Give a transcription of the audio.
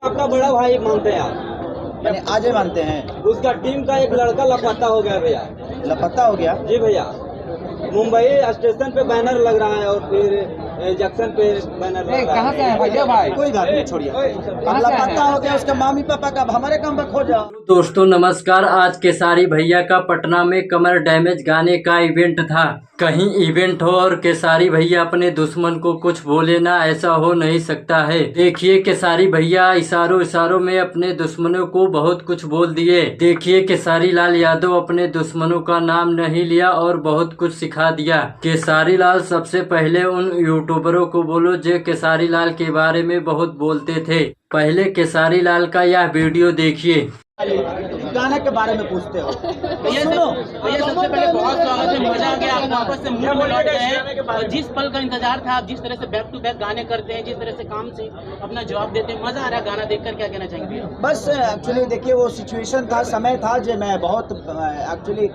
आपका बड़ा भाई मानते हैं आप? मैंने आज ही मानते हैं। उसका टीम का एक लड़का लापता हो गया भैया। लापता हो गया? जी भैया, मुंबई स्टेशन पे बैनर लग रहा है और फिर जंक्शन पे बैनर लग रहा कहाँ से है भैया भाई? कोई बात नहीं, छोड़िए। अब लापता हो गया उसका मम्मी पापा का, अब हमारे काम पर खोजा। दोस्तों नमस्कार। आज केसारी भैया का पटना में कमर डैमेज गाने का इवेंट था। कहीं इवेंट हो और केसारी भैया अपने दुश्मन को कुछ बोले ना, ऐसा हो नहीं सकता है। देखिए केसारी भैया इशारों इशारों में अपने दुश्मनों को बहुत कुछ बोल दिए। देखिए केसारी लाल यादव अपने दुश्मनों का नाम नहीं लिया और बहुत कुछ सिखा दिया। केसारी लाल सबसे पहले उन यूट्यूबरों को बोलो जो केसारी लाल के बारे में बहुत बोलते थे। पहले केसारी लाल का यह वीडियो देखिए। गाने के बारे में पूछते हो। सुनो भैया, सबसे पहले बहुत स्वागत है, मजा आ गया। आप वापस से मूड में लौट गए हैं और जिस पल का इंतजार था, आप जिस तरह से बैक टू बैक गाने करते हैं, जिस तरह से काम से अपना जवाब देते हैं, मजा आ रहा है गाना देखकर। क्या कहना चाहेंगे? बस एक्चुअली देखिए वो सिचुएशन था, समय था जो मैं बहुत एक्चुअली